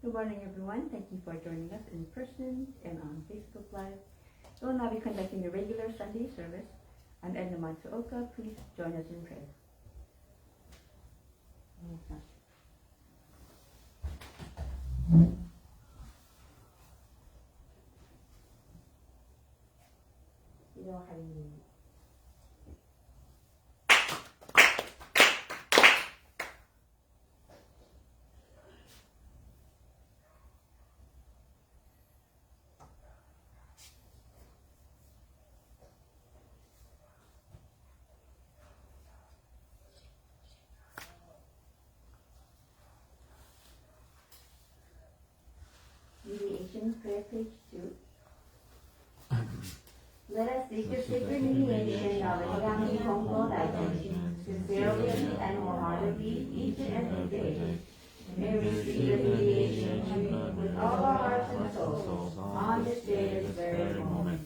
Good morning, everyone. Thank you for joining us in person and on Facebook Live. We will now be conducting the regular Sunday service. I'm Edna Sensei. Please join us in prayer. Mediation prayer, page 2. Let us seek the sacred mediation of the Konko Church, sincerely and wholeheartedly, each and every day. May we receive the mediation with all our hearts and souls on this day, this very moment.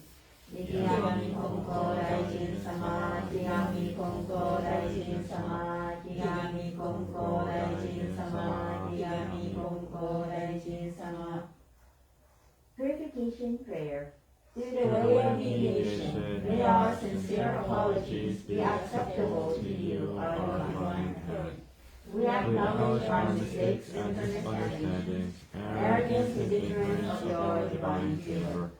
Yami Konko Daijin Sama, Yami Konko Daijin Sama, Yami Konko Daijin Sama, Yami Konko Daijin Sama. Purification prayer. Through the way of mediation, may our sincere apologies be acceptable to you, our divine parent. We acknowledge our mistakes and misunderstandings, arrogance and ignorance of your divine favor.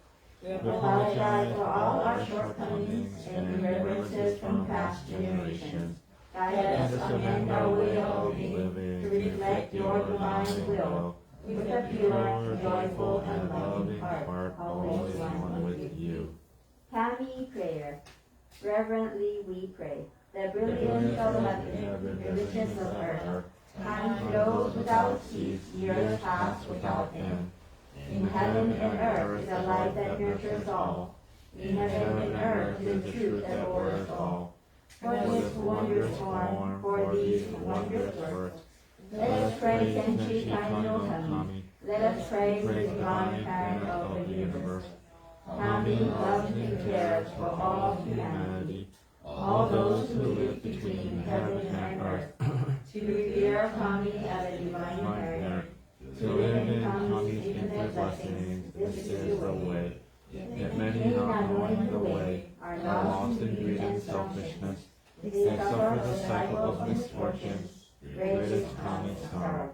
We apologize for all our shortcomings and irreverences from past generations. Guide us to amend our way of living to reflect your divine will, with a pure, joyful, and loving heart, always one with you. Kami prayer. Reverently we pray. The brilliance of heaven, the richness of earth, time flows without cease, years pass without end. In heaven and earth is a light that nurtures all. In heaven and earth is the truth that orders all. For this wondrous form, for these wondrous works, let us praise Sensei Kaino Kami. Let us praise the divine parent of the universe. Kami loves and cares for all humanity, all those who live between heaven and earth. To revere Kami as a divine parent, to live in Kami's infinite blessings, this is the way. Yet many, not knowing the way, are lost in greed and selfishness. They suffer the cycle of misfortunes. Greatest Kami's sorrow.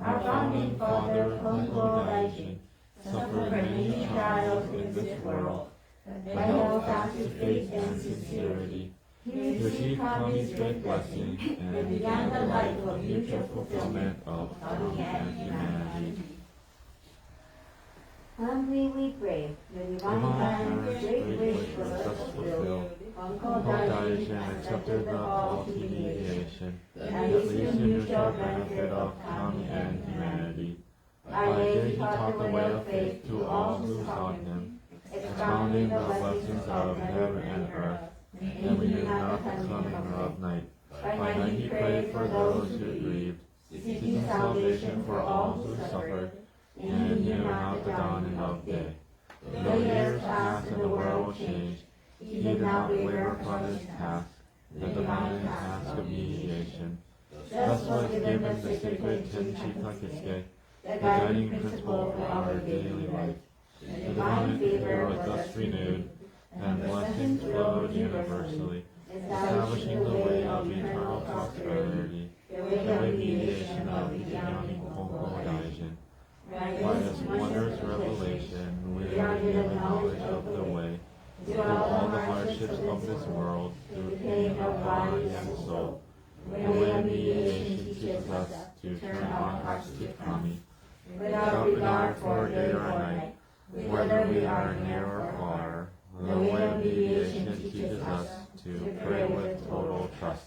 Our founding father, Konko Daijin, suffered many trials in this world, but held fast to faith and sincerity. He received Kami's great blessing and began the life of mutual fulfillment of Kami and humanity. Humbly we pray, the divine parent's great wish was thus fulfilled. Konko Daijin accepted the call to mediation, and leads to mutual benefit of Kami and humanity. By day he taught the way of faith to all who sought him, expounding the blessings of heaven and earth, and we knew not the coming of night. By night he prayed for those who grieved, seeking salvation for all who suffered, and he knew not the dawning of day. Though years passed and the world changed, he did not waver from his task, the divine task of mediation. Thus was given the sacred Tenchi Kakisuke, the guiding principle for our daily life. The divine favor was thus renewed, and blessings flowed universally, establishing the way of eternal prosperity, the way of mediation of the Yami Konko Daijin. By this wondrous revelation, we are given knowledge of the way, through all the hardships of this world, through pain of body and soul. The way of mediation teaches us to turn our hearts to Kami, without regard for day or night, whether we are near or far. The way of mediation teaches us to pray with total trust.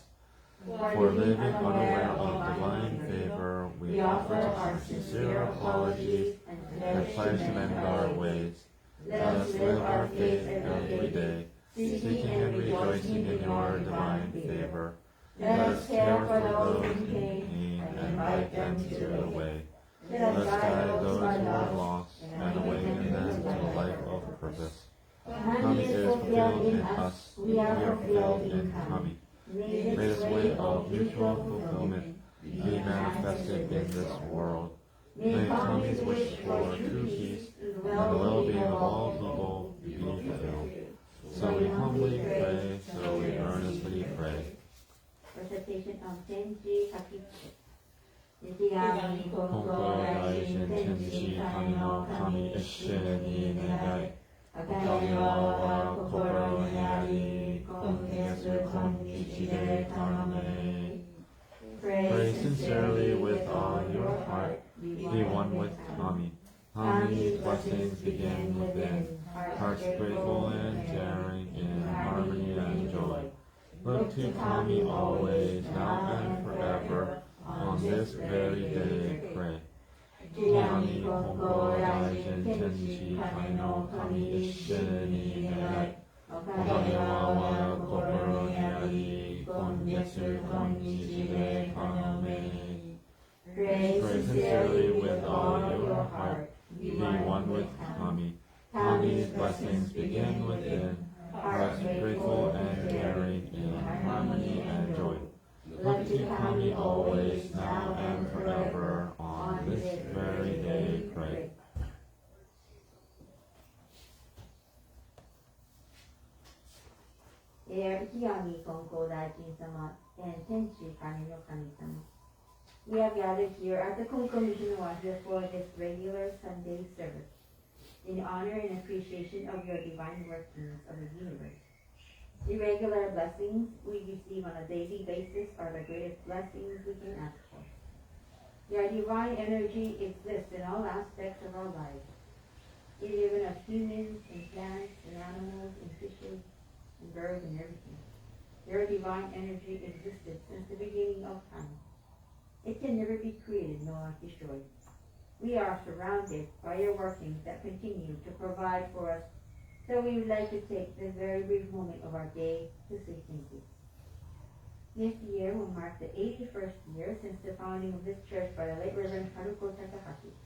For living unaware of divine favor, we offer our sincere apologies and pledge to mend our ways. Let us live our faith every day, seeking and rejoicing in your divine favor. Let us care for those in pain and invite them to the way. Let us guide those who are lost and awaken them to a life of purpose. Kami is fulfilled in us, we are fulfilled in Kami. May this way of mutual fulfillment be manifested in this world, May Kami's wish for true peace and the well-being of all people be fulfilled. So we humbly pray, so we earnestly pray. Recitation of Tenji Kakitsu. Nishigami Konko Daishin Tenshi Kami no Kami Ishe ni Negai. Okage wa Kokoro ni Ari. Kongetsu Konkichi de Karame. Pray sincerely with all your heart. Be one with Kami. Kami's blessings begin within. Hearts grateful and caring in harmony and joy. Look to Kami always, now and forever. On this very day, pray. Kami Konko Daishin Tenshi Kami no Kami Ishe ni Negai. Okage wa Kokoro ni Ari. Kongetsu Konkichi de Karame. Pray sincerely with all your heart. Be one with Kami. Kami's blessings begin within. Hearts grateful and caring in harmony and joy. Look to Kami always, now and forever. On this very day, pray. Dear Hiyami Konko Daijin-sama and Tenshi Kami no Kami-sama, we have gathered here at the Konko Mission Wahiawa for this regular Sunday service in honor and appreciation of your divine workings of the universe. The regular blessings we receive on a daily basis are the greatest blessings we can ask for. Your divine energy exists in all aspects of our lives, even of humans and plants and animals and fishes and birds and everything. Your divine energy existed since the beginning of time. It can never be created nor destroyed. We are surrounded by your workings that continue to provide for us. So we would like to take this very brief moment of our day to say thank you. This year will mark the 81st year since the founding of this church by the late Reverend Haruko Takahashi.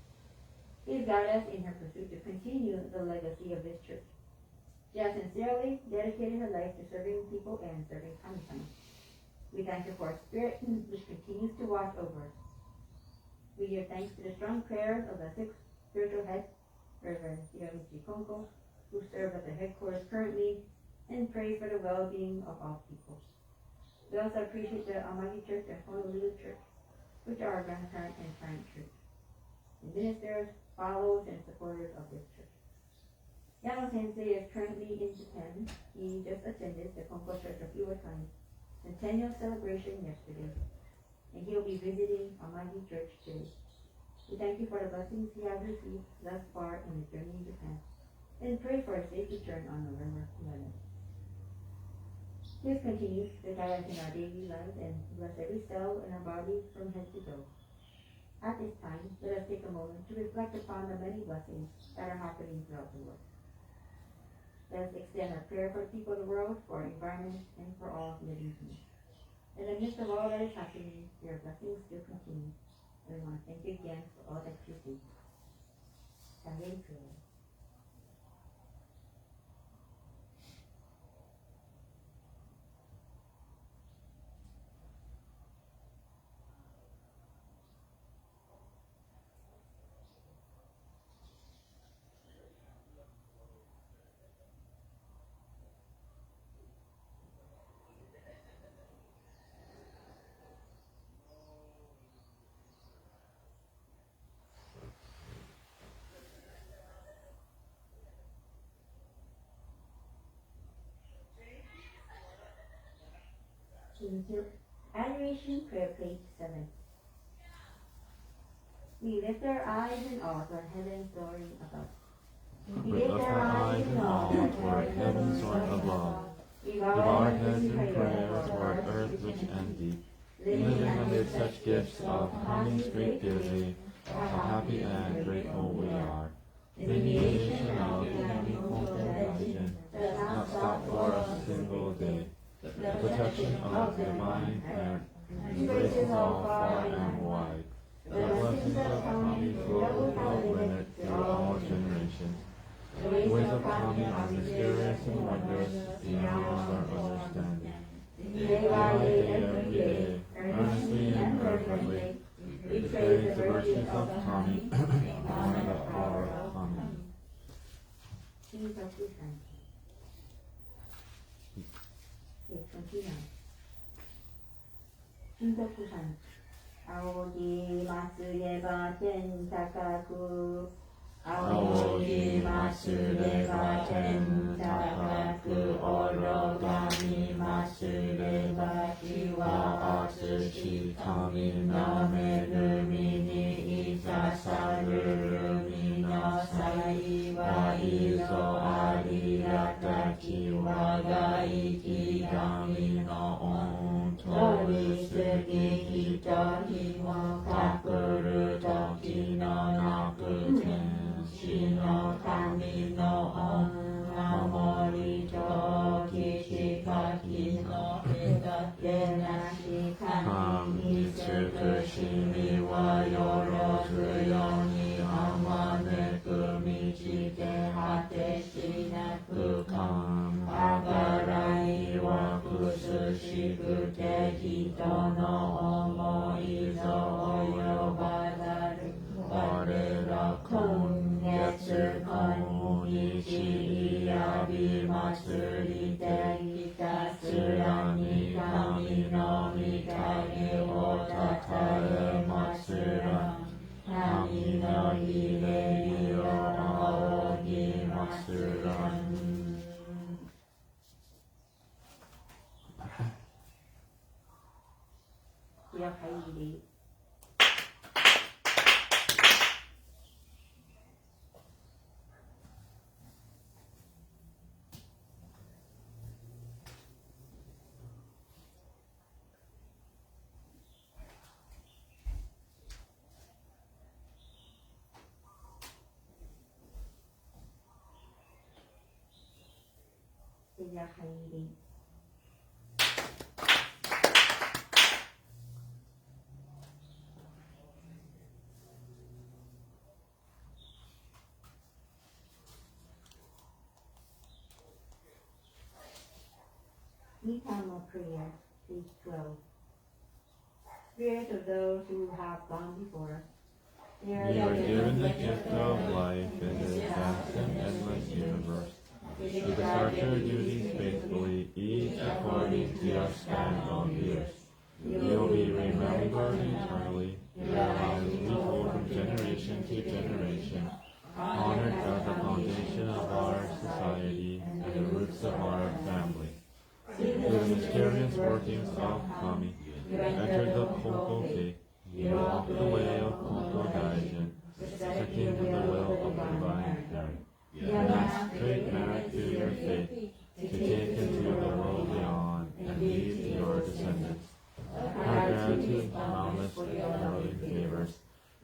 Please guide us in her pursuit to continue the legacy of this church. She has sincerely dedicated her life to serving people and serving Kami-sama. We thank her for her spirit which continues to watch over us. We give thanks to the strong prayers of the sixth spiritual head, Reverend Hiromichi Konko, who serves at the headquarters currently, and pray for the well-being of all people. We also appreciate the Amagi Church and Honolulu Church, which are our grandparent and parent church, and ministers, followers, and supporters of this church. Edna Sensei is currently in Japan. He just attended the Konko Church of Iwatani centennial celebration yesterday, and he will be visiting Amagi Church today. We thank you for the blessings he has received thus far in his journey in Japan, and pray for a safe return on November 11th. Please continue to guide us in our daily lives and bless every cell in our body from head to toe. At this time, let us take a moment to reflect upon the many blessings that are happening throughout the world. Let us extend our prayer for the people of the world, for our environment, and for all living beings. In the midst of all that is happening, your blessings still continue. And we want to thank you again for all that you do. Sunday prayer. Adoration Prayer, page 7. We lift our eyes in awe toward heaven soaring above. We lift our eyes in awe toward heaven soaring above. We bow our heads in prayer toward earth rich and deep. Living amid such gifts of Kami's great giving, how happy and grateful we are. The mediation of Kami Konko Daishin does not stop for a single day. The protection of the divine parent embraces all far and wide. The blessings of Kami flow without limit through all generations. The ways of Kami are mysterious and wondrous beyond our understanding. Day by day, every day, earnestly and fervently, we praise the virtues of Kami, honor the power of Kami. Shintoku Sensei. Page 29. Shintoku Sensei. 仰ぎますれば天高く仰ぎますれば天高く愚かみますれば日は厚し神の恵みにいささるるみの幸いぞありがたき我が生き神の恩取りすぎ人日もかくる時のなく天使の神の恩守りときしかきの隔てなし神に尽くしみはよろずよにあまねく道で果てしなく神あがらいはくすしくて人の思いぞ及ばざる我ら今月今日やび祭りでひたすらに神の御影をたたえますら神のひれりを仰ぎますらいや入りTime of prayer, page 12. Spirit of those who have gone before us. You are given the gift of life in this vast and endless universe. You discharge your duties faithfully, each according to your span of years. You will be remembered eternally. Your house will be told from generation to generation, honored as the foundation of our society and the roots of our family. Through the mysterious workings of Kami, you entered the Konko Church. You walked the way of Konko Daijin, protecting the will of the Divine Parent. You amassed great merit through your faith to take into the world beyond and lead your descendants. Our gratitude boundless for your loving favors.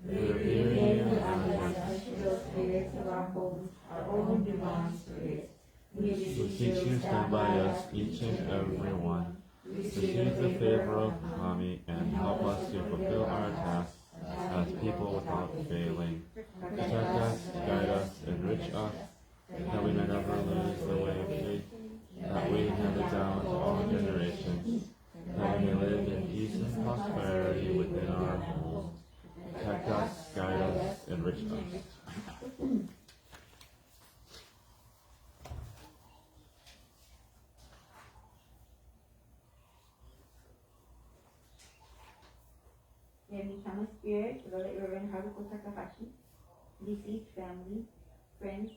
We revere you as the spirits of our homes, our own divine spirits. We teach you stand by us, each and every one. Receive the favor of Kami and help us to fulfill our tasks as people without failing. Protect us, guide us, enrich us, that we may never lose the way of faith, that we hand it down to all generations, that we may live in peace and prosperity within our homes. Protect us, guide us, enrich us. Become a spirit, Reverend Haruko Takahashi, deceased family, friends,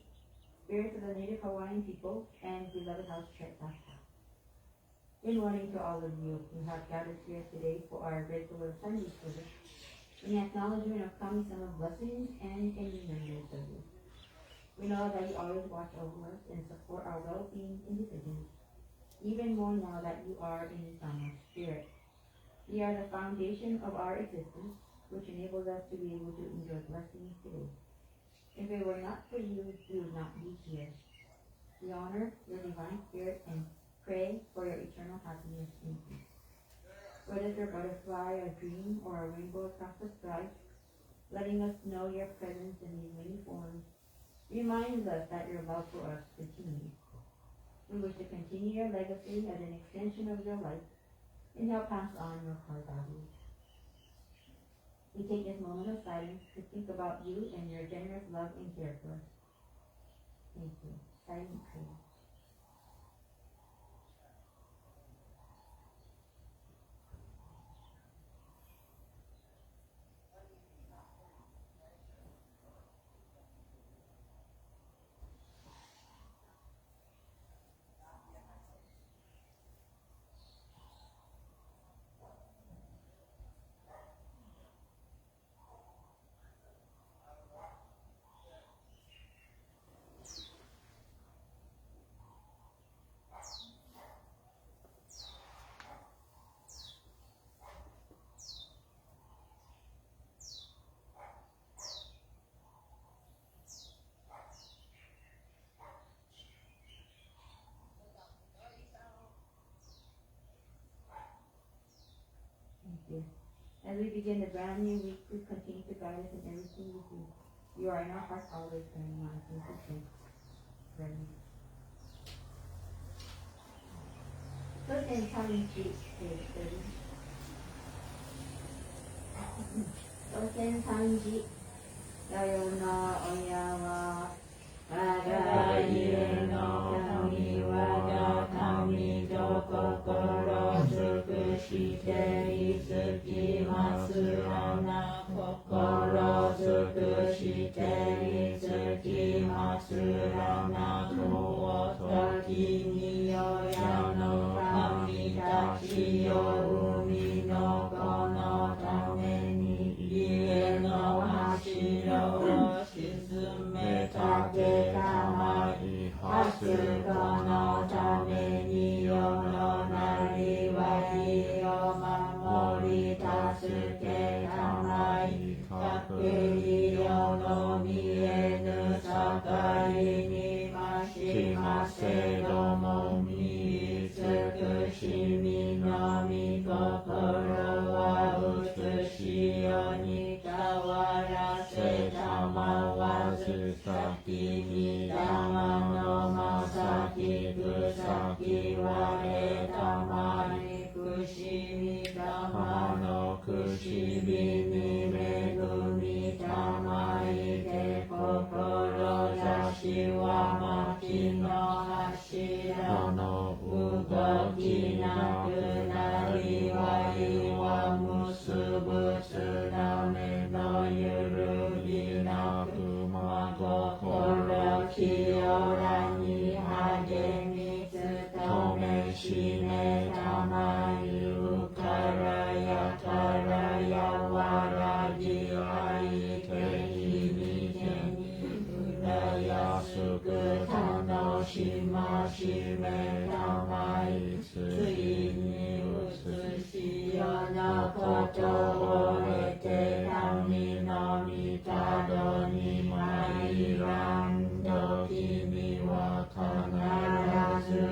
spirits of the native Hawaiian people, and beloved house church. Good morning to all of you who have gathered here today for our regular Sunday service in acknowledgement of Kami-sama's blessings and in remembrance of you. We know that you always watch over us and support our well-being and decisions, even more now that you are in Sama's spirit. We are the foundation of our existence, which enables us to be able to enjoy blessings today. If it were not for you, we would not be here. We honor your divine spirit and pray for your eternal happiness and peace. Whether it's a butterfly, a dream, or a rainbow across the sky, letting us know your presence in these many forms reminds us that your love for us continues. We wish to continue your legacy as an extension of your life and help pass on your core values. We take this moment of silence to think about you and your generous love and care for us. Thank you. Silent prayer. As we begin the brand new week, please continue to guide us in everything we do. You are in our hearts always, and we want to thank you. Pray. First and coming sheet, page 30. First and coming sheet. さよな親は我が家の神我が神と心尽くしていつきますあな心尽くしていつきますあなとお時に親の神たちよ海の子のために家の柱を沈めたてたまいはすこのために世のなりわいを守り助けたまいかけり世の見えぬ境にましませども見尽くしみのみ心は美しいように変わらせたまわず先に玉のまさき草木はえたまにくしみ玉のくしみに恵みたまいて志は薪の柱の動きなくなりわいは結ぶつなめのゆるぎなくま心清らに励み努めしめたまゆからやからやわらぎあいて日にけに浦安く楽しましめたまいついに移し世のことを得て神の御門に参らんときには必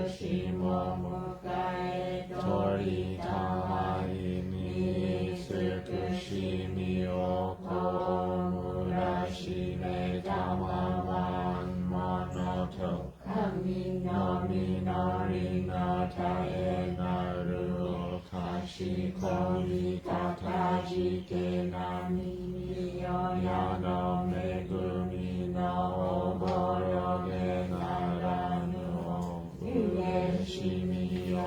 ずしも迎え取りたまいに尽くしみをこむらしめたまわんものと神の実りの絶えなるおかしこみかたじけなみによやの恵みのおぼろげならぬおうれしみ喜び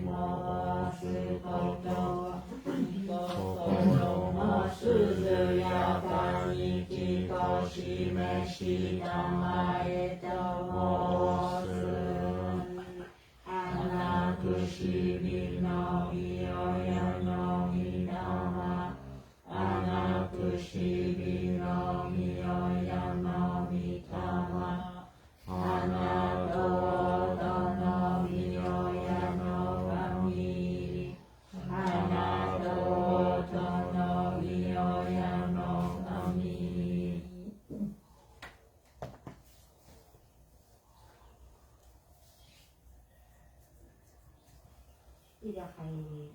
もすこと心もすずやかにきこしめしたまえと申す花くしびのいよやのみなま花くしびのみよやのみたま花と音のみよやのがみ花と音のみよやのがみいざ入り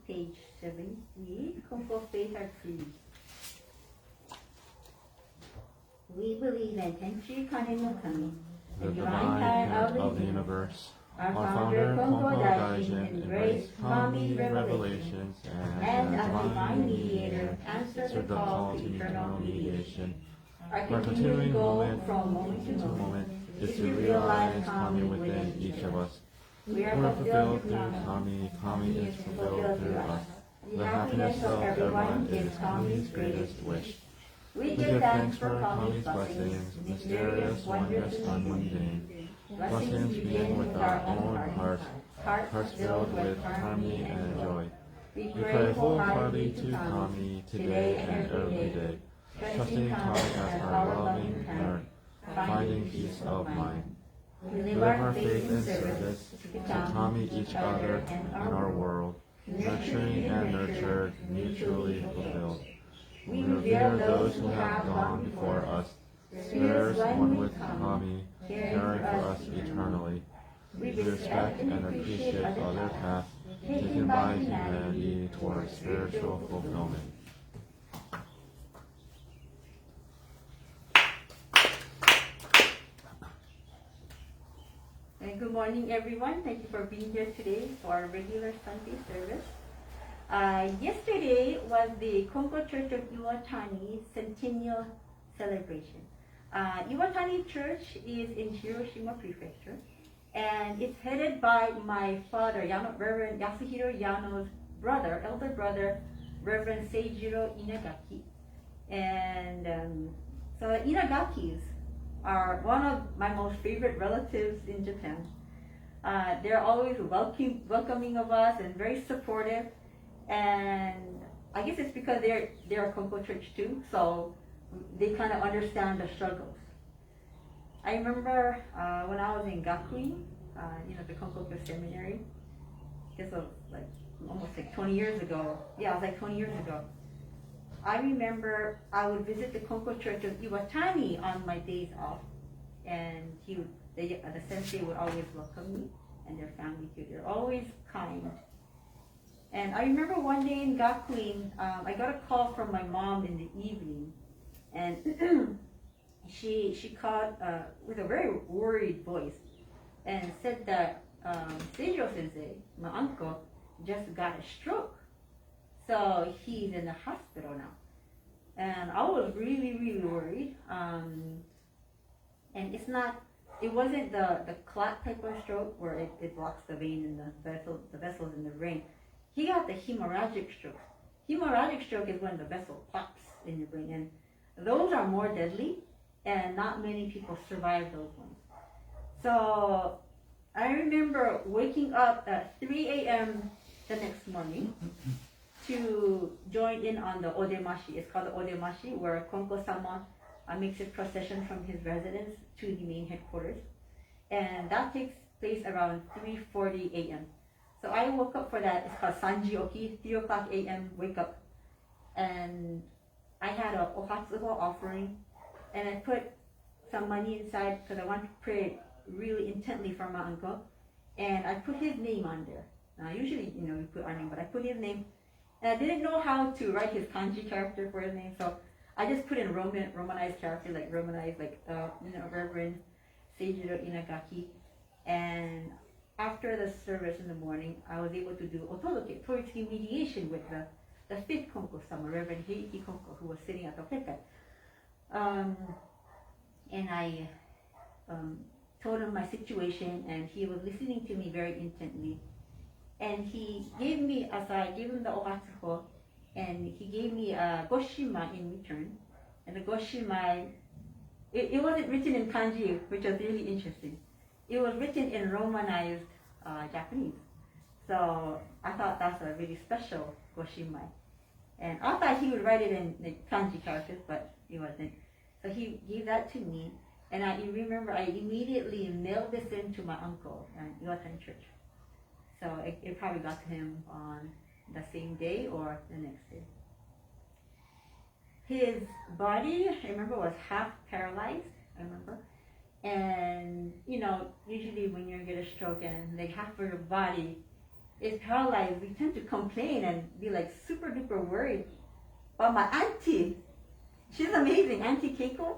page 70, Konko Faith Our Creed. We believe in Tenchi Kane no Kami, the divine parent of the universe. Our founder, Konko Daijin, embraced Kami revelations and as divine mediator, answered the call to eternal mediation. Our continuing goal from moment to moment is to realize Kami within each of us. We are fulfilled through Kami, Kami is fulfilled through us. The happiness of everyone is Kami's greatest wish. We give thanks for Kami's blessings, mysterious, wondrous, unmundane. Blessings begin with our own hearts filled with harmony and joy. We pray wholeheartedly to Kami today and every day, trusting Kami as our loving parent, finding peace of mind. We live our faith in service to Kami, each other, and our world, nurturing and nurtured, mutually fulfilled. We revere those who have gone before us, spirits one with Kami, caring for us eternally. We respect and appreciate other paths taken by humanity towards spiritual fulfillment. And good morning, everyone. Thank you for being here today for our regular Sunday service. Yesterday was the Konko Church of Iwatani Centennial Celebration. Iwatani Church is in Hiroshima Prefecture, and it's headed by my father, Reverend Yasuhiro Yano's elder brother, Reverend Seijiro Inagaki. And so the Inagakis are one of my most favorite relatives in Japan. They're always welcoming of us and very supportive. And I guess it's because they're a Konko church too, so they kind of understand the struggles. I remember when I was in Gakuin, the Konko seminary. This was almost 20 years ago. Yeah, it was 20 years ago. I remember I would visit the Konko Church of Iwatani on my days off, and the sensei would always welcome me and their family too. They're always kind. And I remember one day in Gakuin, I got a call from my mom in the evening, and she called with a very worried voice and said that Reiko Sensei, my uncle, just got a stroke. So he's in the hospital now. And I was really, really worried. And it wasn't the clot type of stroke where it blocks the vein and the vessels in the brain. He got the hemorrhagic stroke. Hemorrhagic stroke is when the vessel pops in your brain, and those are more deadly, and not many people survive those ones. So I remember waking up at 3 a.m. the next morning to join in on the odemashi. It's called the odemashi, where Konko-sama makes a procession from his residence to the main headquarters, and that takes place around 3:40 a.m. So I woke up for that. It's called Sanji Oki, 3 o'clock a.m. wake up. And I had a ohatsuho offering, and I put some money inside because I wanted to pray really intently for my uncle. And I put his name on there. Now, usually, we put our name, but I put his name. And I didn't know how to write his kanji character for his name, so I just put in romanized character, Reverend Seijiro Inagaki. And after the service in the morning, I was able to do otodoke, toitsuki mediation with the fifth Konko-sama, Reverend Heiki Konko, who was sitting at the pulpit. And I told him my situation, and he was listening to me very intently. And he gave me, as I gave him the ohatsuho, and he gave me a goshima in return. And the goshima, it wasn't written in kanji, which was really interesting. It was written in romanized Japanese. So I thought that's a really special goshima. And I thought he would write it in the kanji characters, but he wasn't. So he gave that to me. And I remember I immediately mailed this in to my uncle at Iwatani Church. So it probably got to him on the same day or the next day. His body, I remember, was half paralyzed, And, usually when you get a stroke and half of your body is paralyzed, we tend to complain and be like super duper worried. But my auntie, she's amazing, Auntie Keiko.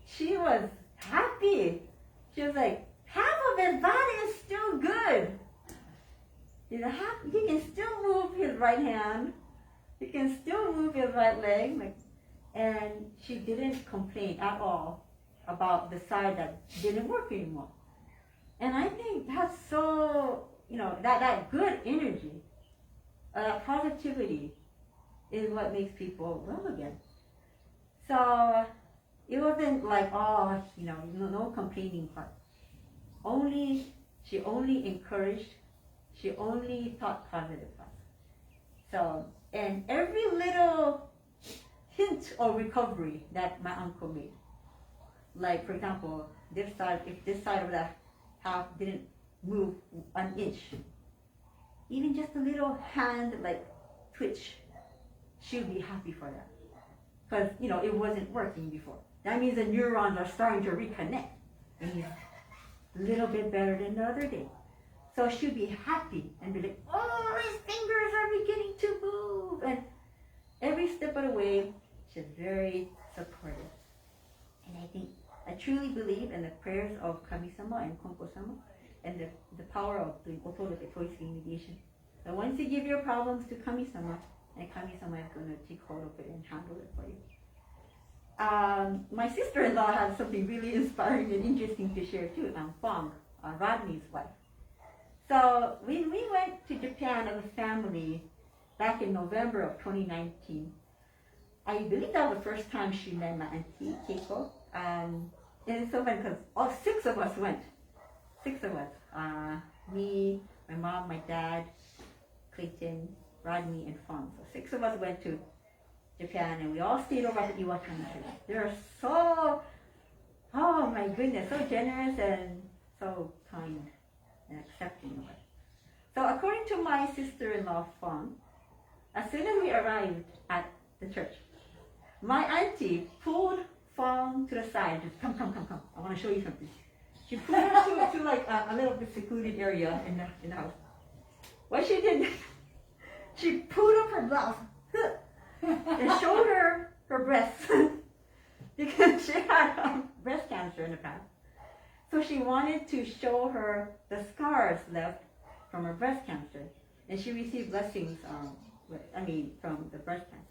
She was happy. She was like, half of his body is still good. He can still move his right hand. He can still move his right leg. And she didn't complain at all about the side that didn't work anymore. And I think that's so, that good energy, positivity is what makes people well again. So it wasn't like, no complaining part. She only encouraged, she only thought positive thoughts. So, and every little hint of recovery that my uncle made, like for example, if this side of that half didn't move an inch, even just a little hand twitch, she'll be happy for that. Because, it wasn't working before. That means the neurons are starting to reconnect. And he's a little bit better than the other day. So she'll be happy and be like, oh, his fingers are beginning to move. And every step of the way, she's very supportive. And I truly believe in the prayers of Kami-sama and Konko-sama and the power of doing otodoke toisui mediation. So once you give your problems to Kami-sama, and Kami-sama is going to take hold of it and handle it for you. My sister-in-law has something really inspiring and interesting to share too. Fong, Rodney's wife. So when we went to Japan as a family back in November of 2019, I believe that was the first time she met my auntie Keiko. And it's so funny because all 6 of us went. 6 of us. Me, my mom, my dad, Clayton, Rodney, and Fong. So 6 of us went to Japan, and we all stayed over at the Iwatani Church. They're so, oh my goodness, so generous and so kind and accepting of it. So according to my sister-in-law, Fong, as soon as we arrived at the church, my auntie pulled Fong to the side, just come, I want to show you something. She pulled her to a little bit secluded area in the house. What she did, she pulled up her blouse and showed her breasts because she had breast cancer in the past. So she wanted to show her the scars left from her breast cancer, and she received blessings from the breast cancer.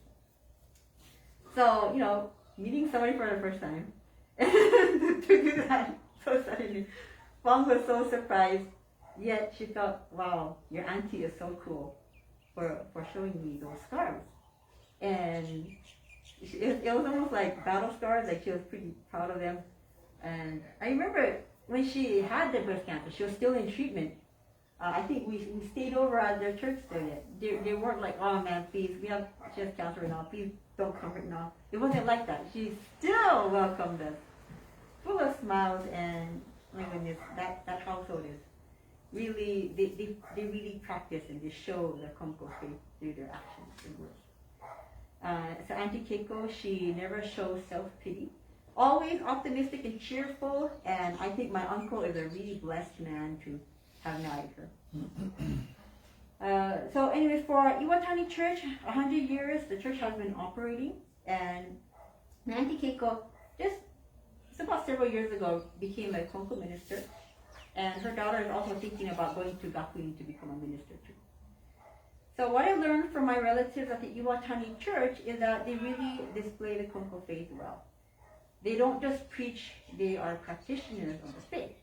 So, meeting somebody for the first time, to do that so suddenly, Fong was so surprised, yet she thought, wow, your auntie is so cool for showing me those scars. And it was almost like battle scars, like she was pretty proud of them. And I remember when she had the breast cancer, she was still in treatment. I think we stayed over at their church still yet. They weren't like, oh man, please, she has cancer right now, please don't come right now. It wasn't like that. She still welcomed us, full of smiles, and my goodness, that household is really, they really practice and they show the Konko faith through their actions and words. So Auntie Keiko, she never shows self-pity. Always optimistic and cheerful, and I think my uncle is a really blessed man to have married her. So anyways, for Iwatani Church, 100 years, the church has been operating, and Auntie Keiko, just about several years ago, became a Konko minister, and her daughter is also thinking about going to Gakuin to become a minister too. So what I learned from my relatives at the Iwatani Church is that they really display the Konko faith well. They don't just preach, they are practitioners of the faith.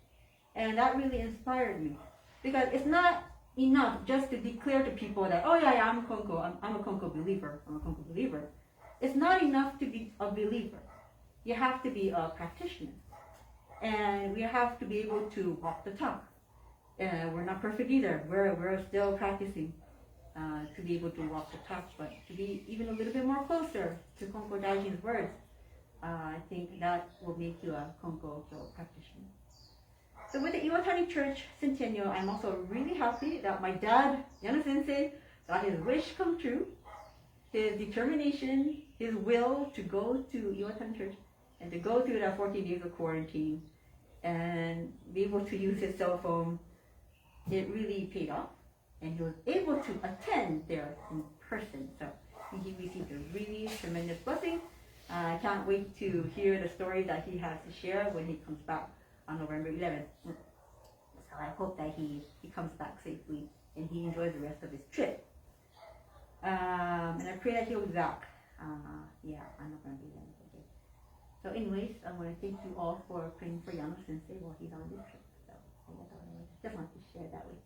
And that really inspired me. Because it's not enough just to declare to people that, oh yeah, I'm Konko, I'm a Konko believer, I'm a Konko believer. It's not enough to be a believer. You have to be a practitioner. And we have to be able to walk the talk. We're not perfect either. We're still practicing to be able to walk the talk, but to be even a little bit more closer to Konko Daijin's words. I think that will make you a Konko practitioner. So with the Iwatani Church Centennial, I'm also really happy that my dad, Edna Sensei, got his wish come true. His determination, his will to go to Iwatani Church and to go through that 14 days of quarantine and be able to use his cell phone, it really paid off. and he was able to attend there in person. So he received a really tremendous blessing. I can't wait to hear the story that he has to share when he comes back on November 11th. So I hope that he comes back safely and he enjoys the rest of his trip. And I pray that he'll be back. On November 11th. Okay. So anyways, I want to thank you all for praying for Yano Sensei while he's on this trip. So I just want to share that with you.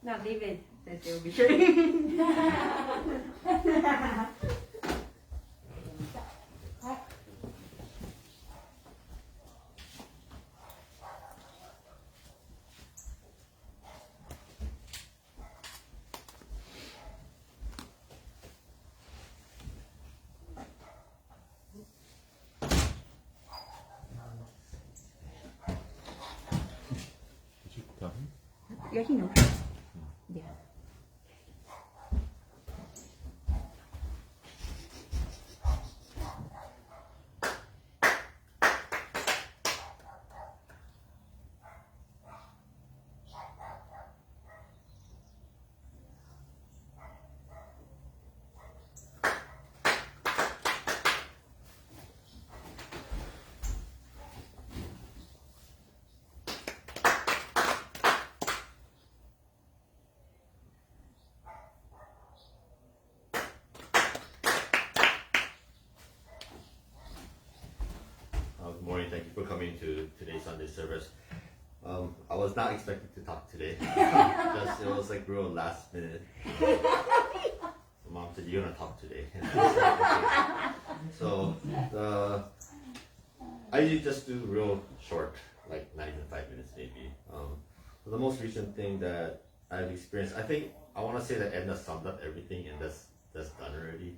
Now David says they will be sharing. Yeah, he knows. Yeah. Good morning. Thank you for coming to today's Sunday service. I was not expecting to talk today. Just it was like real last minute. Mom said you're gonna talk today. So I usually just do real short, like not even 5 minutes maybe. The most recent thing that I've experienced, I think I want to say that Edna summed up everything, and that's done already.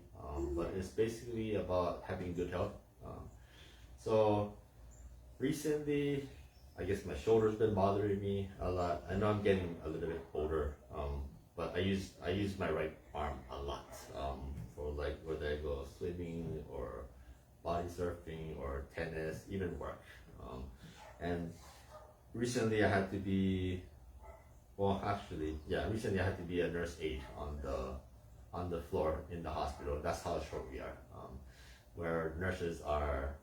But it's basically about having good health. So recently, I guess my shoulder's been bothering me a lot. I know I'm getting a little bit older, but I use my right arm a lot for like whether I go swimming or body surfing or tennis, even work. And recently I had to be, recently I had to be a nurse aide on the floor in the hospital. That's how short we are, where nurses are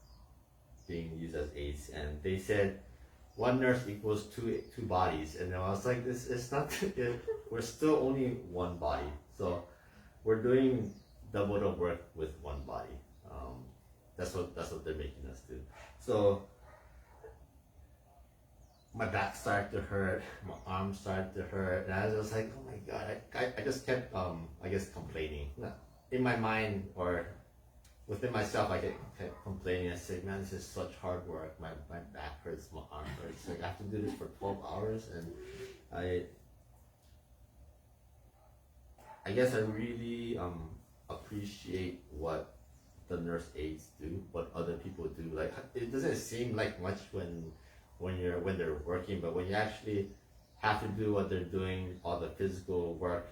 being used as aides, and they said one nurse equals two bodies, and I was like, this is not we're still only one body, so we're doing double the work with one body. That's what they're making us do. So my back started to hurt, my arms started to hurt, and I was just like, oh my god, I just kept I guess complaining in my mind, or within myself. I kept complaining. I said, man, this is such hard work. My back hurts, my arm hurts. Like I have to do this for 12 hours, and I guess I really appreciate what the nurse aides do, what other people do. Like it doesn't seem like much when they're working, but when you actually have to do what they're doing, all the physical work,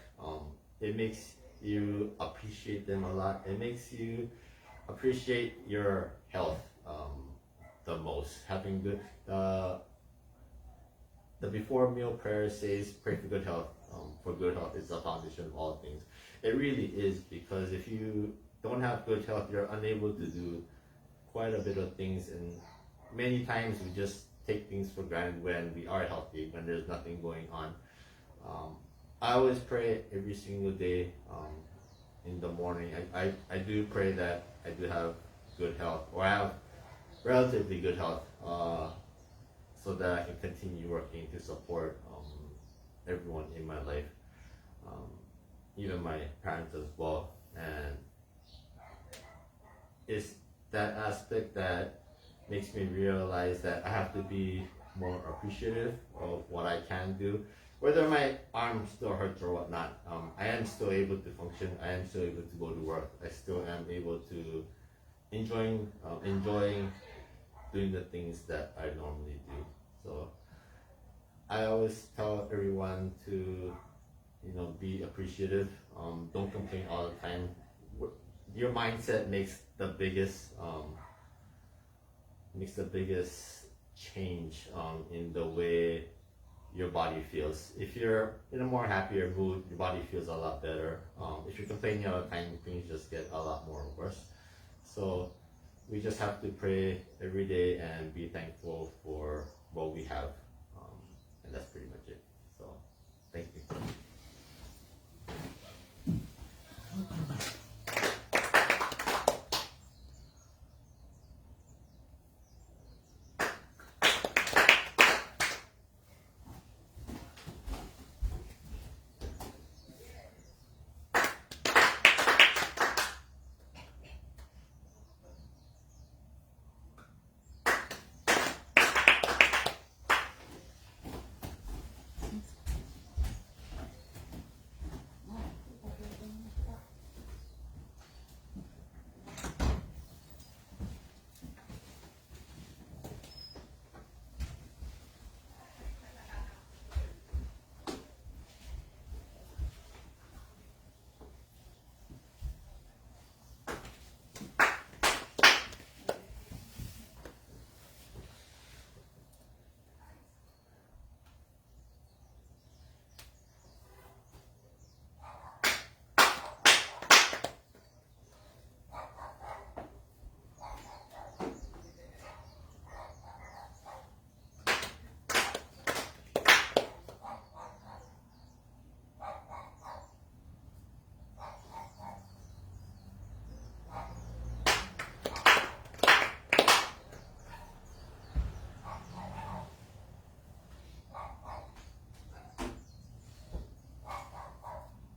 it makes you appreciate them a lot. It makes you appreciate your health the most. Having good the before meal prayer says, pray for good health. For good health is the foundation of all things. It really is, because if you don't have good health, you're unable to do quite a bit of things, and many times we just take things for granted when we are healthy, when there's nothing going on. I always pray every single day in the morning. I do pray that I do have good health, or I have relatively good health. So so that I can continue working to support everyone in my life, even my parents as well. And it's that aspect that makes me realize that I have to be more appreciative of what I can do. Whether my arm still hurts or whatnot, I am still able to function. I am still able to go to work. I still am able to enjoying doing the things that I normally do. So I always tell everyone to, be appreciative. Don't complain all the time. Your mindset makes the biggest change in the way your body feels. If you're in a more happier mood, your body feels a lot better. If you're complaining all the time, things just get a lot more worse. So we just have to pray every day and be thankful for what we have, and that's pretty much it. So thank you.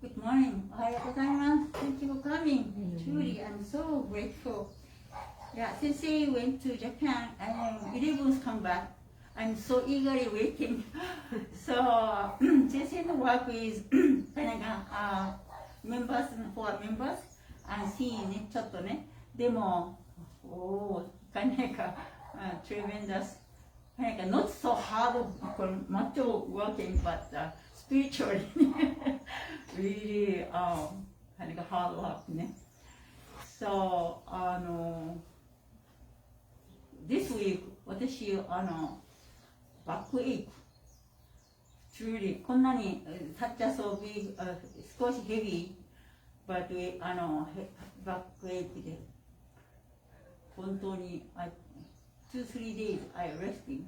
Good morning. Ohayou Thank you for coming. Truly, I'm so grateful. Yeah, Sensei went to Japan and 11th come back. I'm so eagerly waiting. So, Sensei work with members for members and seeing ね、ちょっとね、でも、tremendous, not so hard for macho working, but spiritually, really hard work ね。So, this week, 私、backache, truly, こんなに、such a so big, 少し heavy, but, backache で、本当に、2-3 days I resting.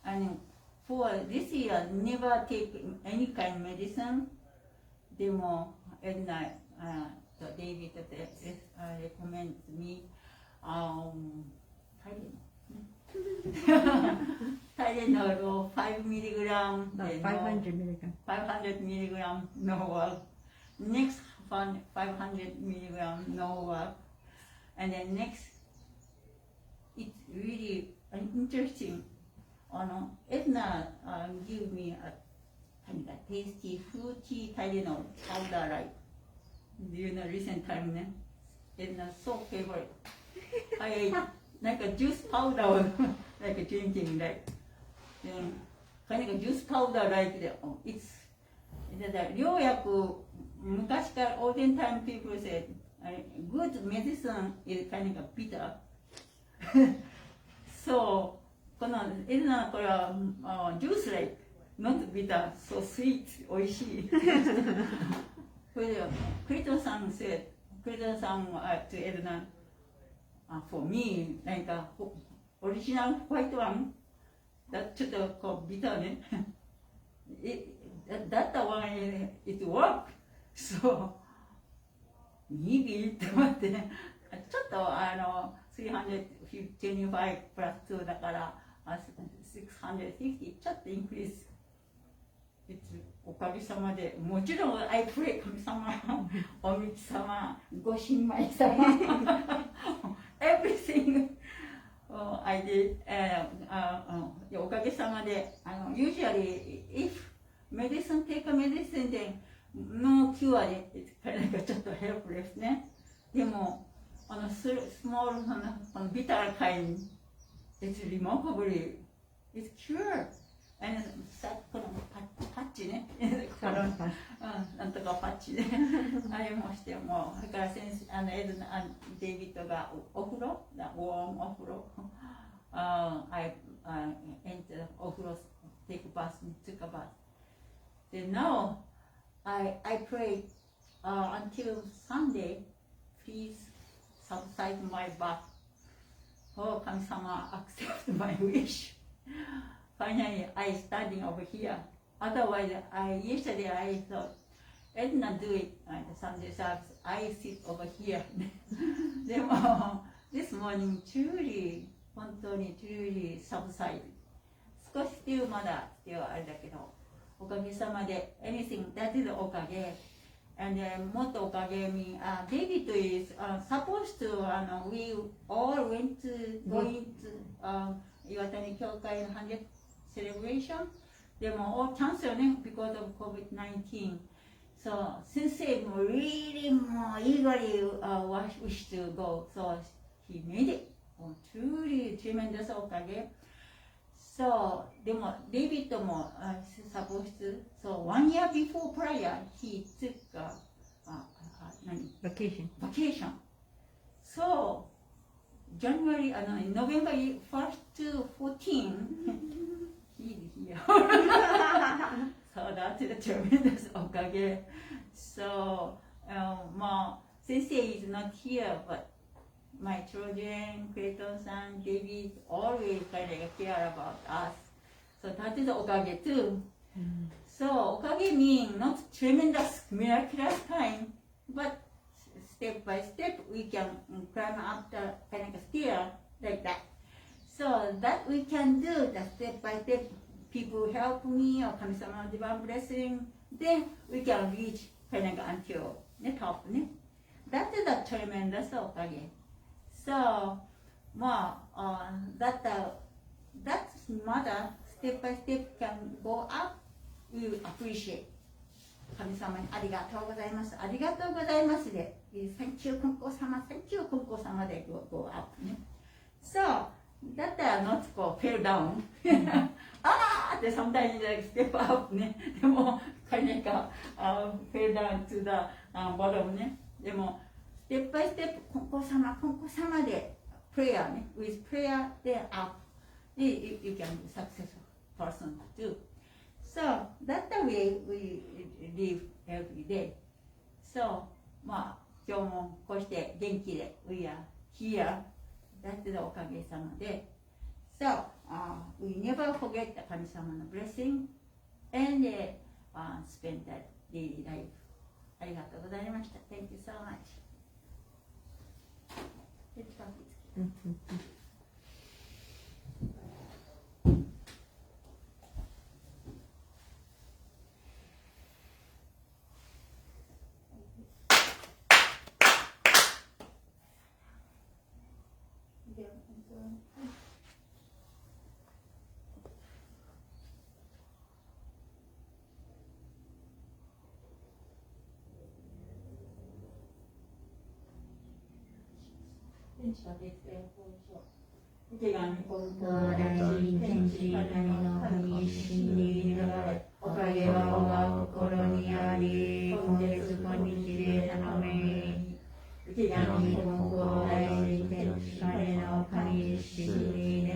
And for this year, never take any kind of medicine. でも、Edna, David recommends me Tylenol 5 milligram. 500 milligram. 500 milligram, no work. Next 500 milligram, no work. And then next, it's really interesting. Edna give me a tasty, fruity Tylenol powder, right? Do you know recent time, ne? Edna's so favorite. I ate like a juice powder, like drinking, like then kind of juice powder, like the, it's the 良薬、昔から olden time people said good medicine is kind of bitter. So このエルナこれはjuice like not bitter, so sweet, 美味しい。それでクリトさん said, クリトさんは to エルナfor me, なんかオリジナルホワイトワンだちょっとこうビターね。That one it work. So maybe って思ってちょっと325プラス2だから650ちょっとインクリースおかげさまでもちろん I pray 神様おみき様ご神米様everything I did おかげさまでusually if medicine take a medicine then no cure でなんかちょっと helpless ねでもsmall ビターkind it's remarkably it's curedさこのパッチねなんとかパッチねあれもしてもだから先生デイビッドがお風呂ウォームお風呂I enter お風呂 take a bath took a bath then now I pray until Sunday please subside my bath oh 神様 accept my wish Finally, I standing over here. Otherwise, yesterday I thought, Edna do it the Sunday service. I sit over here. Then this morning, truly, 本当に truly subside. 少し still まだ still あれだけど、おかげさまで anything that is おかげ。And then もっとおかげ mean David is supposed to we all went to going to 岩谷教会の100th celebration でも all cancel ね because of COVID-19 so Sensei really eagerly wish to go so he made it truly tremendous おかげ so でも David もsupposed to so 1 year before prior he took vacation so January, November 1st to 14, he's here. So that's a tremendous okage. So, Sensei is not here, but my children, Clayton-san, David, always kind of care about us. So that is okage too. So okage means not tremendous, miraculous time, but step by step we can climb up the kind of stair like that. So that we can do the step by step. People help me or 神様の divine blessing. Then we can reach kind of until the top. That is a tremendous okage. So, that mother step by step can go up. We will appreciate. 神様にありがとうございます。ありがとうございますで、Thank you 金光様、Thank you 金光様で go up ね。So that not go fell down あーって sometimes step up ね。でも彼がfell down to the bottom ね。でも step by step 金光様で prayer ね。with prayer then up you can be successful person too. So that's the way we live every day. So 今日もこうして元気で we are here. That's the おかげさまで。So we never forget the 神様の blessing and spend that daily life. ありがとうございました。Thank you so much. 池上本当大臣天地神の神真理におかげは我が心にあり今月今日で頼め池上本当大臣天地神の神真理に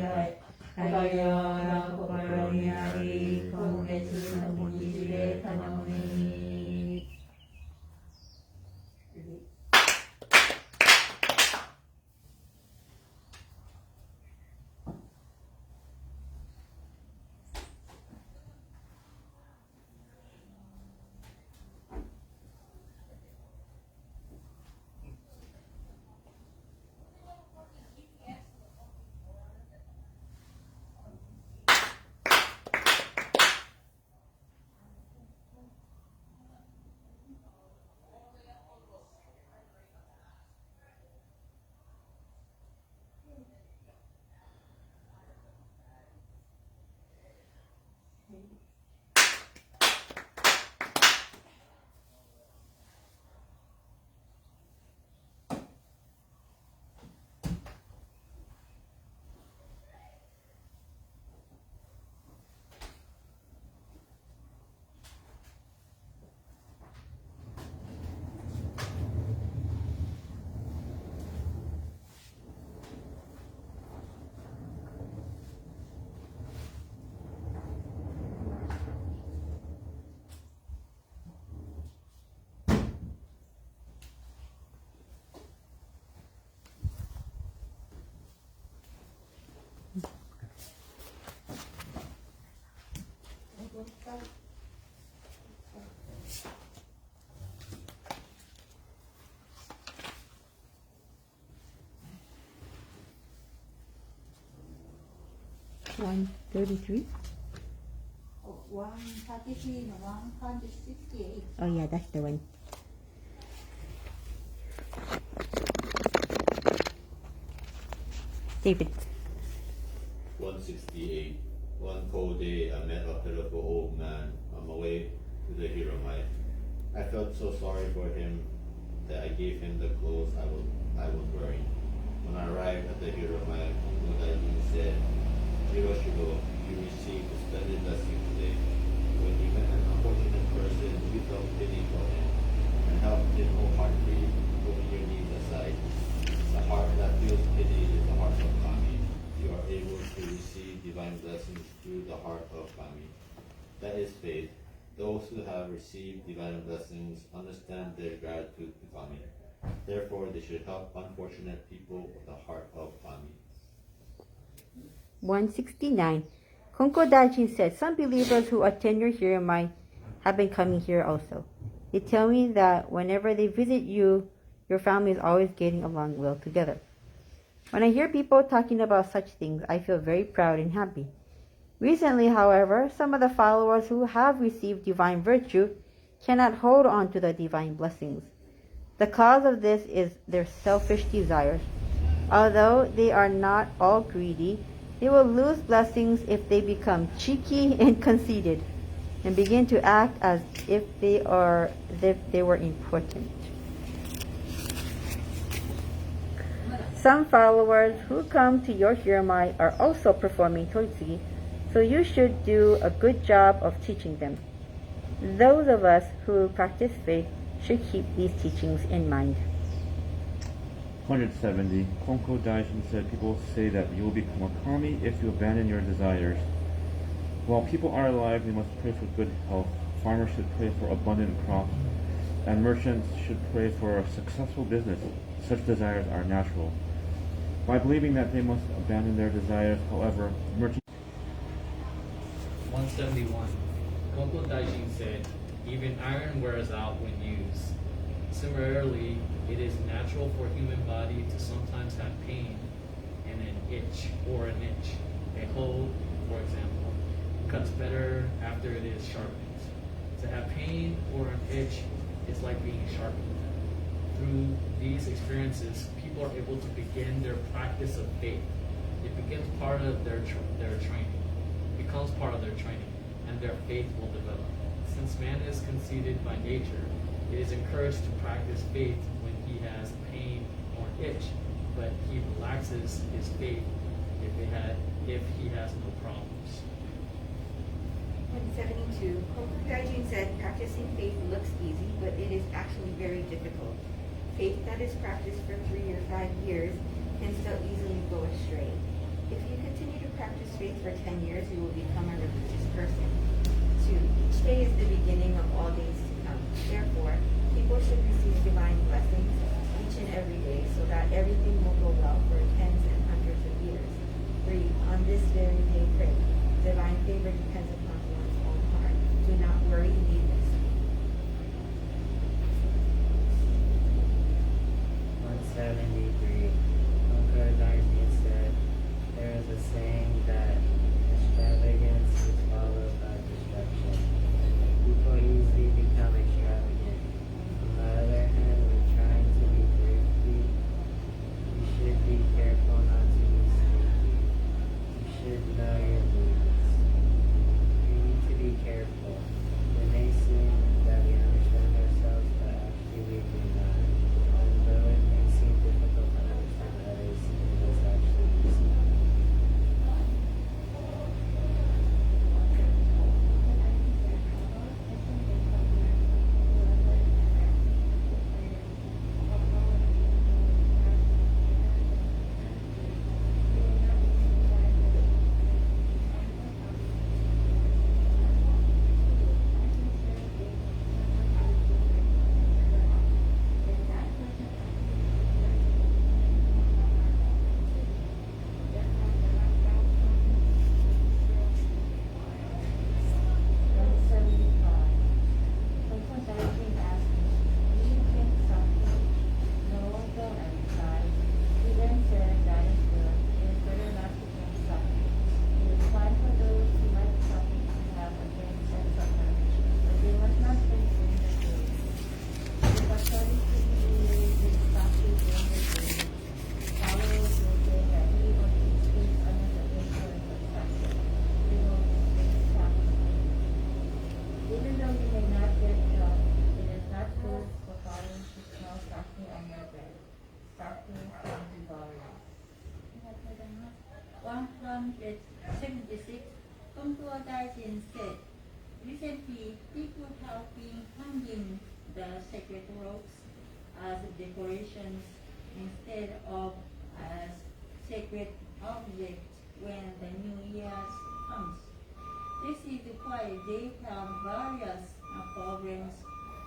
おかげは我が心にあり今月今日で頼め 133? 133 and 168. Oh yeah, that's the one. David. 168. One cold day, I met a pitiful old man on my way to the Hiroshima. I felt so sorry for him that I gave him the clothes I was wearing. When I arrived at the Hiroshima, Konko said, "Hiroshima, you received a splendid blessing today." When he met an unfortunate person, you felt pity for him and helped him wholeheartedly, putting your needs aside. The heart that feels pity is the heart of Kami. You are able to receive divine blessings through the heart of Kami. That is faith. Those who have received divine blessings understand their gratitude to Kami. Therefore, they should help unfortunate people with the heart of Kami. 169. Konko Daijin said, some believers who attend your Hiramai have been coming here also. They tell me that whenever they visit you, your family is always getting along well together. When I hear people talking about such things, I feel very proud and happy. Recently, however, some of the followers who have received divine virtue cannot hold on to the divine blessings. The cause of this is their selfish desires. Although they are not all greedy, they will lose blessings if they become cheeky and conceited and begin to act as if they were important. Some followers who come to your Hiramai are also performing Totsuki, so you should do a good job of teaching them. Those of us who practice faith should keep these teachings in mind. 170. Konko Daijin said, people say that you will become a kami if you abandon your desires. While people are alive, they must pray for good health. Farmers should pray for abundant crops, and merchants should pray for a successful business. Such desires are natural. By believing that they must abandon their desires, however, merchants 171. Konko Daijin said, even iron wears out when used. Similarly, it is natural for human body to sometimes have pain and an itch or an itch. A hoe, for example, cuts better after it is sharpened. To have pain or an itch is like being sharpened. Through these experiences, people are able to begin their practice of faith. It becomes part of their training, and their faith will develop. Since man is conceited by nature, it is encouraged to practice faith when he has pain or itch, but he relaxes his faith if he has no problems. 172. Konko Daijin said, practicing faith looks easy, but it is actually very difficult. Faith that is practiced for 3 or 5 years can still easily go astray. If you continue to practice faith for 10 years, you will become a religious person. 2. Each day is the beginning of all days to come. Therefore, people should receive divine blessings each and every day so that everything will go well for tens and hundreds of years. 3. On this very day, pray. Divine favor depends upon one's own heart. Do not worry needlessly. 173. Konko Daijin said, there is a saying that extravagance is followed by destruction. People easily become extravagant. On the other hand, when trying to be thrifty, you should be careful not to be sneaky. You should know your needs. You need to be careful. When they see sacred ropes as decorations instead of as sacred objects when the New Year comes. This is why they have various programs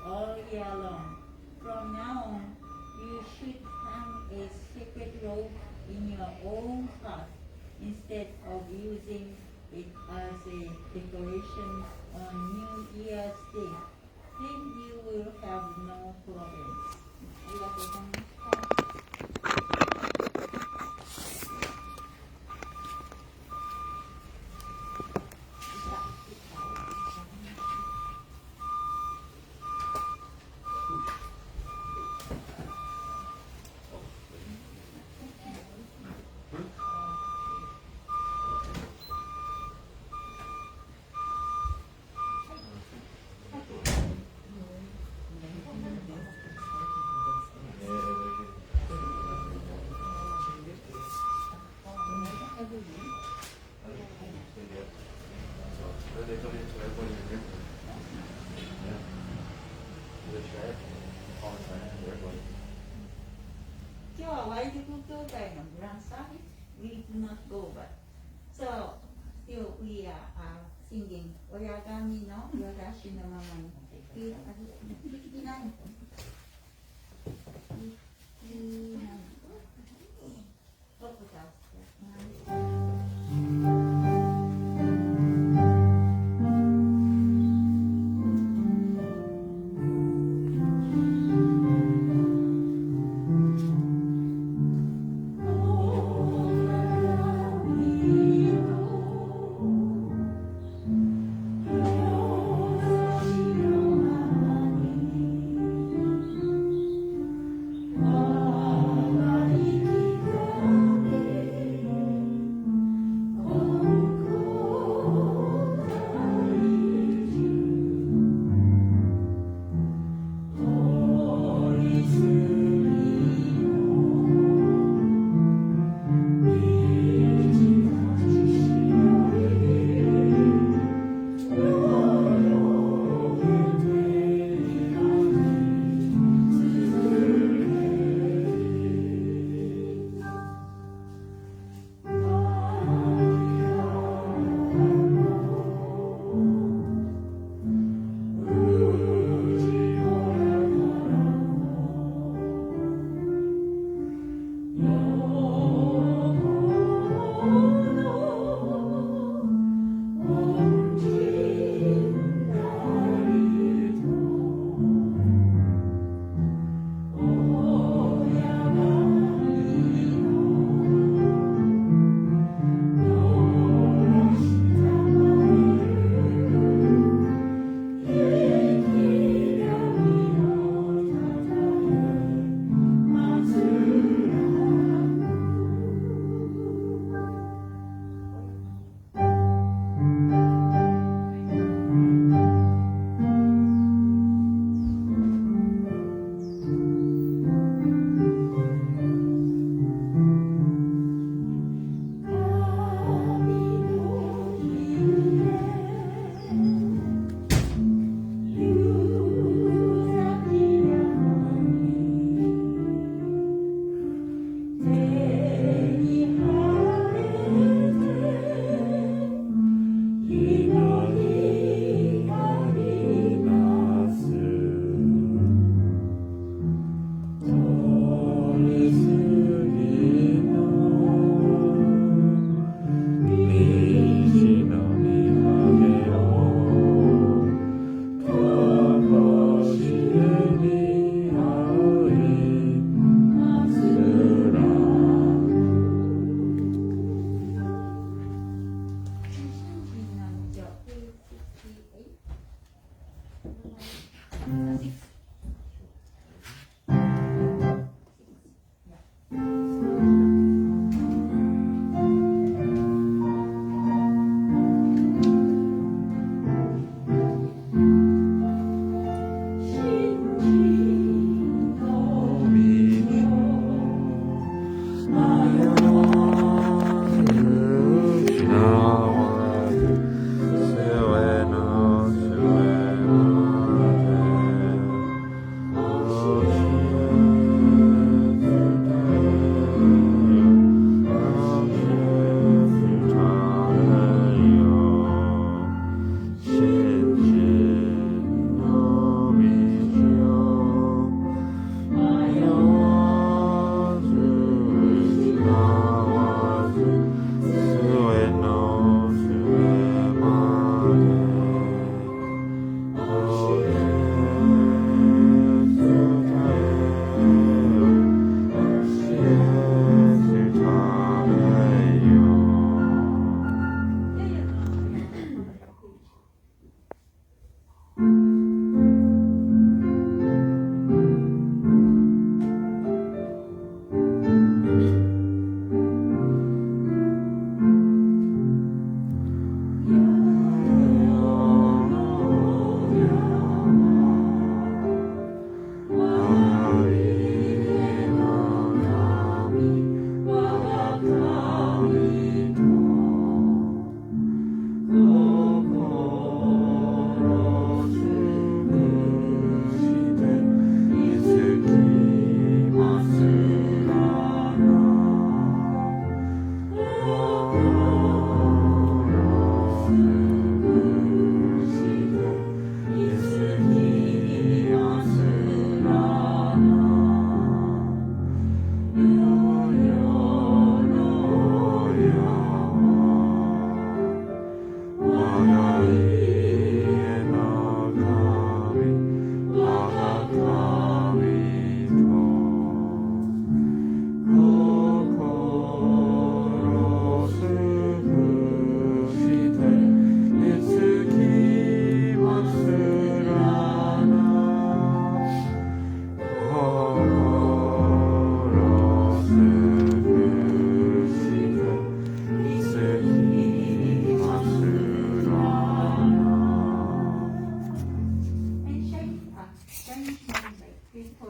all year long. From now on, you should hang a sacred rope in your own house instead of using it as a decoration on New Year's Day. Then you will have no problems. ありがとうございました。今日はワイズブ教会のグランサービス We do not go but so still we are singing 親神のよだしのままに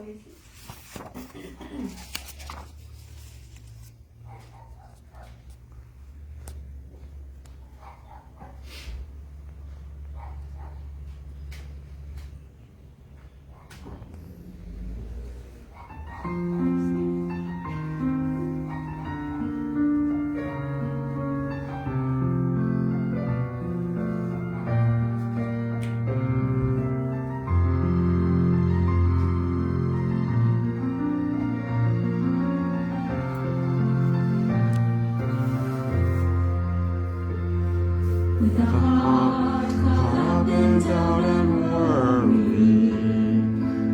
is it? With a heart caught up in doubt and worry,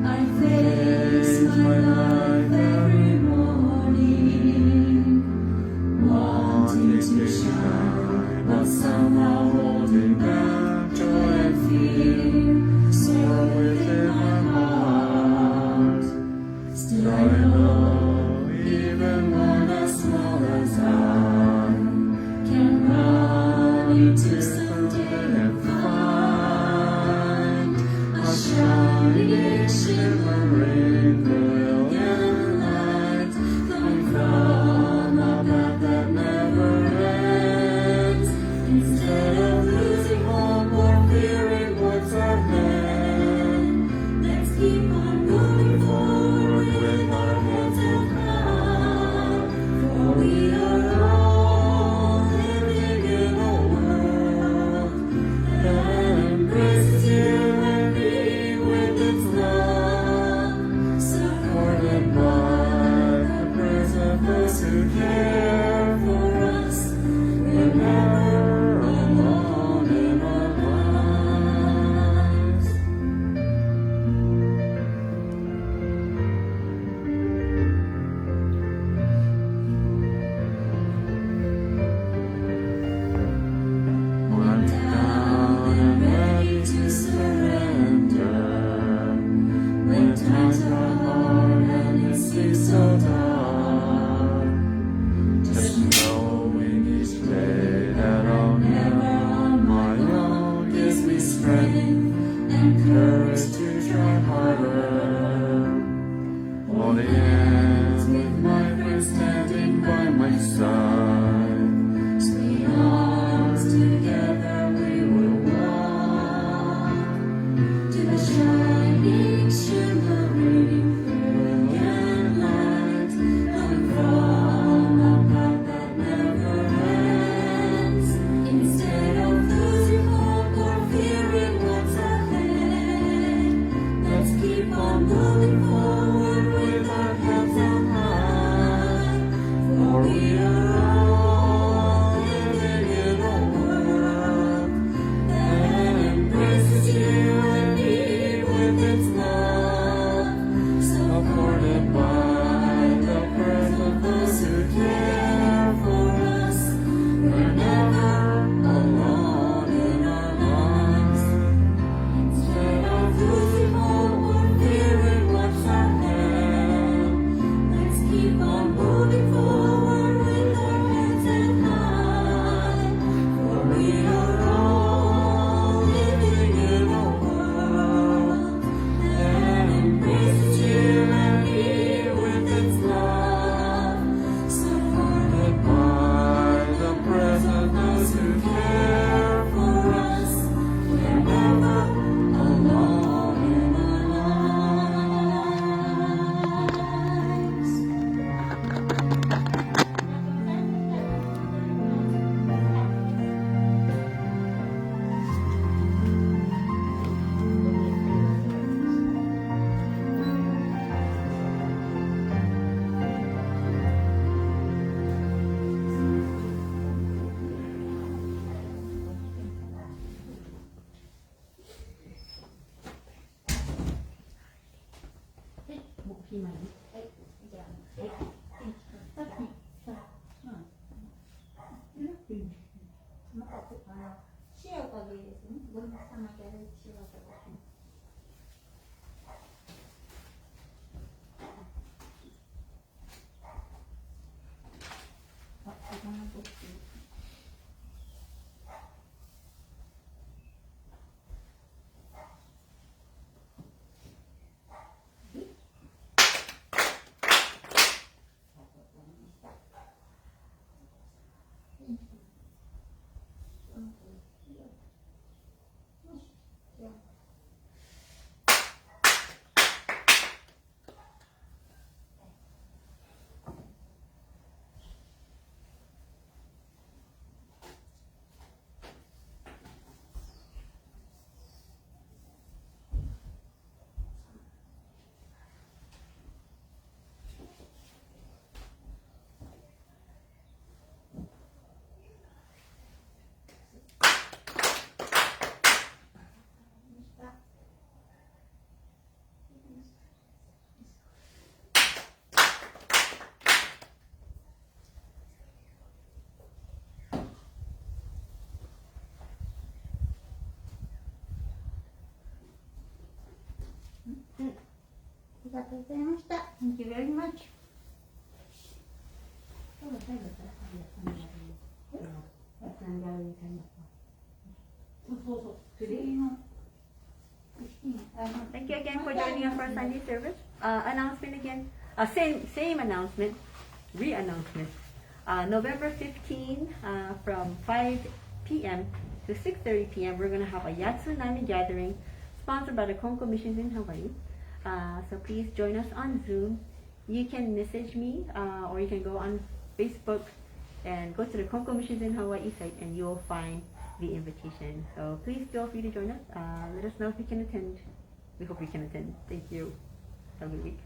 I face my life every morning, wanting to shine, but somehow holding back joy and fear, sorrow within my heart. Still I know, even one as small as I can run into someday and find a shining, shimmering, brilliant light coming from a path that never ends. Instead of losing hope or fearing what's ahead, let's keep on moving forward with our heads held high, for we are all living in a world that embraces you and me with its love, supported by the prayers of those who care for us. We're never alone in our lives. When I'm down and ready to surrender, when times are hard and it seems so dark, just knowing each day that I'll never on my own gives me strength and courage to try harder. Holding hands with my friends standing by my side, sweet arms together we will walk to the shining, shimmering, brilliant light coming from a path that never ends. Instead of losing hope or fearing what's ahead, let's keep on moving forward with our heads held high, for we are all living in a world that embraces you and me with its love, supported by the prayers of those who care for us. We're never alone in our lives. Instead of losing hope or fearing what's ahead, let's keep on moving forward with our heads held high, for we are all living in a world that embraces you and me with its love, supported by the prayers of those who care for us. We're never alone in our lives. りがとうございました。Thank you very much. 今日の最後から何やるみたいな。そう。Todayの Thank you again for joining us for Sunday service. Announcement again. Same announcement. Re-announcement. November 15 from 5 p.m. to 6:30 p.m. we're going to have a Yatsunami gathering sponsored by the Konko Missions in Hawaii. So please join us on Zoom. You can message me or you can go on Facebook and go to the Konko Missions in Hawaii site and you'll find the invitation. So please feel free to join us. Let us know if you can attend. We hope you can attend. Thank you. Have a good week.